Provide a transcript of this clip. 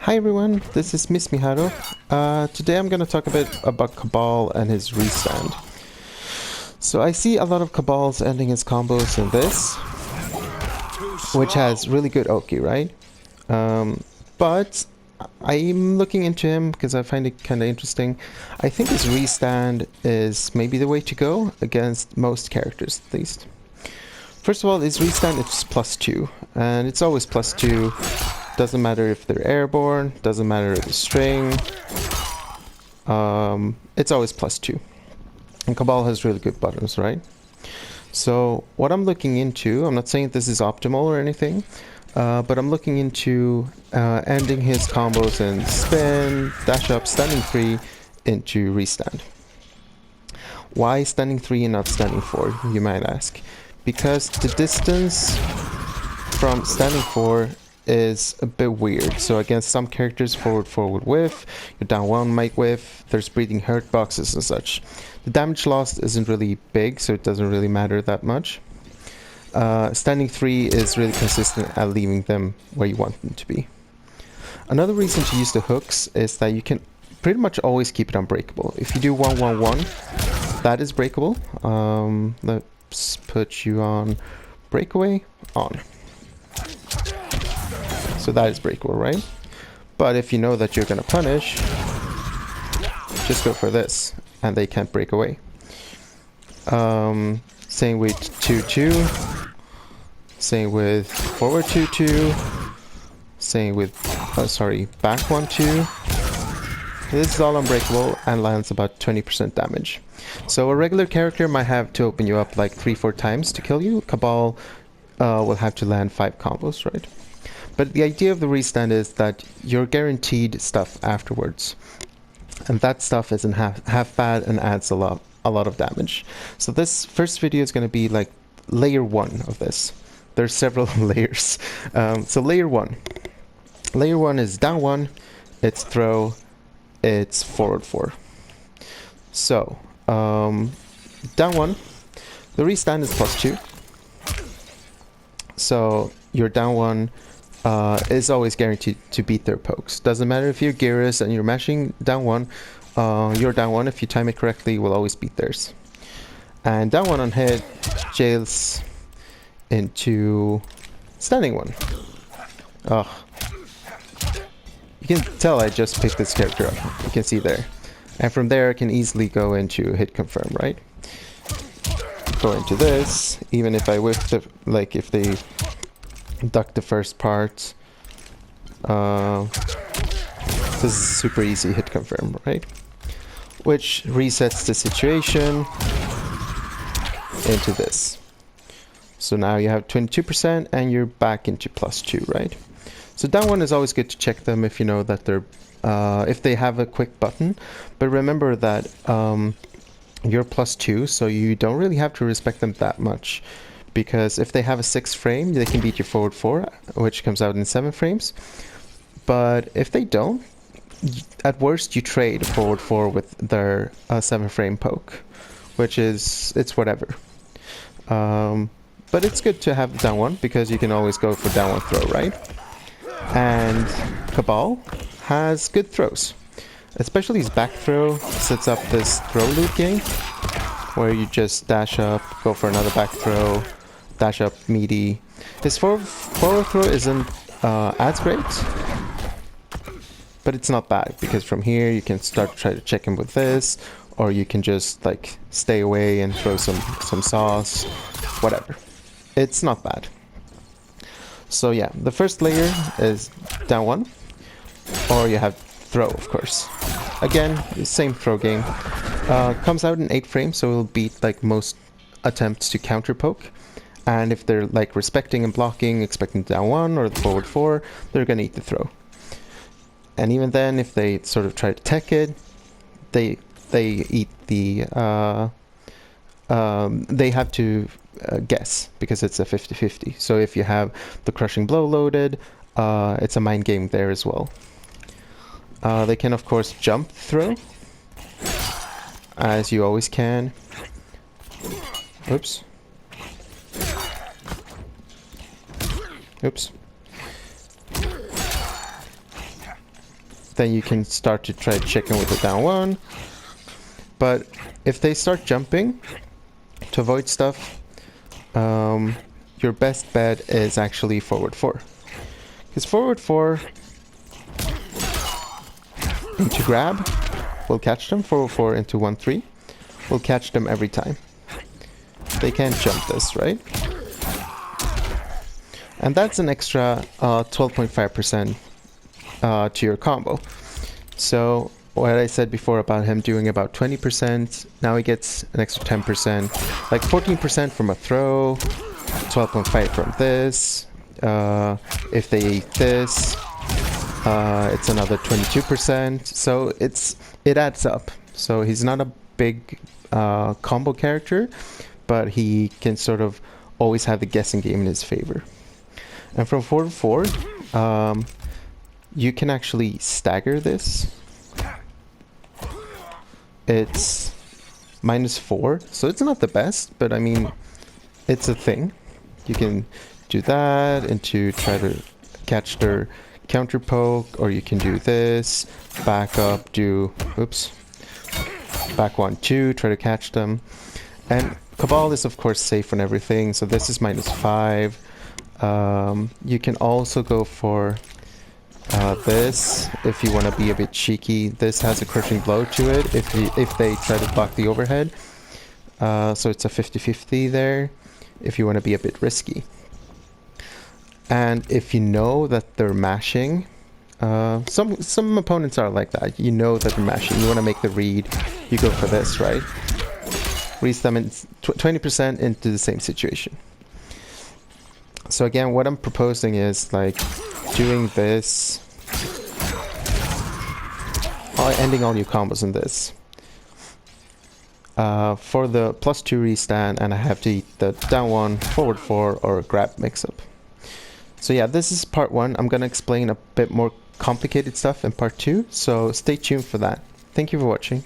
Hi everyone, this is Miss Miharu. Today I'm gonna talk a bit about Kabal and his Restand. So I see a lot of Kabals ending his combos in this, which has really good Oki, right? But I'm looking into him because I find it kind of interesting. I think his Restand is maybe the way to go against most characters, at least. First of all, his Restand is +2, and it's always +2. Doesn't matter if they're airborne, doesn't matter if it's string. It's always +2. And Kabal has really good buttons, right? So what I'm looking into, I'm not saying this is optimal or anything, but I'm looking into ending his combos in spin, dash up, standing 3 into Restand. Why standing 3 and not standing 4, you might ask? Because the distance from standing 4 is a bit weird. So against some characters, forward whiff, your down 1 might whiff, there's breathing hurt boxes and such. The damage lost isn't really big, so it doesn't really matter that much. Standing 3 is really consistent at leaving them where you want them to be. Another reason to use the hooks is that you can pretty much always keep it unbreakable. If you do 1-1-1, that is breakable. Let's put you on breakaway, on. So that is breakable, right? But if you know that you're gonna punish, just go for this, and they can't break away. Same with 2-2. Same with forward 2-2. Same with, back 1-2. This is all unbreakable and lands about 20% damage. So a regular character might have to open you up like 3-4 times to kill you. Kabal will have to land 5 combos, right? But the idea of the Restand is that you're guaranteed stuff afterwards. And that stuff isn't half bad and adds a lot of damage. So this first video is going to be like layer 1 of this. There's several layers. So layer 1. Layer 1 is down 1, it's throw, it's forward 4. So, down 1, the Restand is +2. So your down 1 is always guaranteed to beat their pokes. Doesn't matter if you're Gearus and you're mashing down 1, your down 1, if you time it correctly, will always beat theirs. And down 1 on hit jails into standing 1. Ugh. You can tell I just picked this character up. You can see there. And from there I can easily go into hit confirm, right? Go into this, even if I whiff the, like if they duck the first part. This is super easy hit confirm, right? Which resets the situation into this. So now you have 22% and you're back into +2, right? So down 1 is always good to check them if you know that they're if they have a quick button. But remember that you're +2, so you don't really have to respect them that much. Because if they have a 6 frame, they can beat your forward 4, which comes out in 7 frames. But if they don't, at worst you trade forward 4 with their 7 frame poke, which is, it's whatever. But it's good to have the down 1 because you can always go for down 1 throw, right? And Kabal has good throws. Especially his back throw sets up this throw loop game where you just dash up, go for another back throw, dash up meaty. His forward throw isn't as great, but it's not bad because from here you can start to try to check him with this, or you can just like stay away and throw some sauce, whatever. It's not bad. So yeah, the first layer is down 1, or you have throw, of course. Again, same throw game. Comes out in 8 frames, so it'll beat like most attempts to counter poke. And if they're like respecting and blocking, expecting down 1 or the forward 4, they're gonna eat the throw. And even then, if they sort of try to tech it, they eat the they have to guess because it's a 50-50. So if you have the crushing blow loaded, it's a mind game there as well. They can of course jump throw, as you always can. Oops. Oops. then you can start to try chicken with the down one. But if they start jumping to avoid stuff, your best bet is actually forward 4. Because forward 4 into grab will catch them. Forward 4 into 1-3 will catch them every time. They can't jump this, right? And that's an extra 12.5% to your combo. So what I said before about him doing about 20%, now he gets an extra 10%, like 14% from a throw, 12.5 from this. If they eat this, it's another 22%. So it adds up. So he's not a big combo character, but he can sort of always have the guessing game in his favor. And from 4 to 4, you can actually stagger this. It's -4, so it's not the best, but I mean, it's a thing. You can do that and to try to catch their counter poke, or you can do this, back up, do, oops, back 1-2, try to catch them. And Kabal is of course safe on everything, so this is -5. You can also go for this if you want to be a bit cheeky. This has a crushing blow to it if they try to block the overhead. So it's a 50-50 there if you want to be a bit risky. And if you know that they're mashing, some opponents are like that. You know that they're mashing. You want to make the read. You go for this, right? Reads them in 20% into the same situation. So again, what I'm proposing is like doing this, ending all your combos in this. For the +2 restand, and I have to eat the down 1, forward 4, or grab mix-up. So yeah, this is part 1. I'm gonna explain a bit more complicated stuff in part 2, so stay tuned for that. Thank you for watching.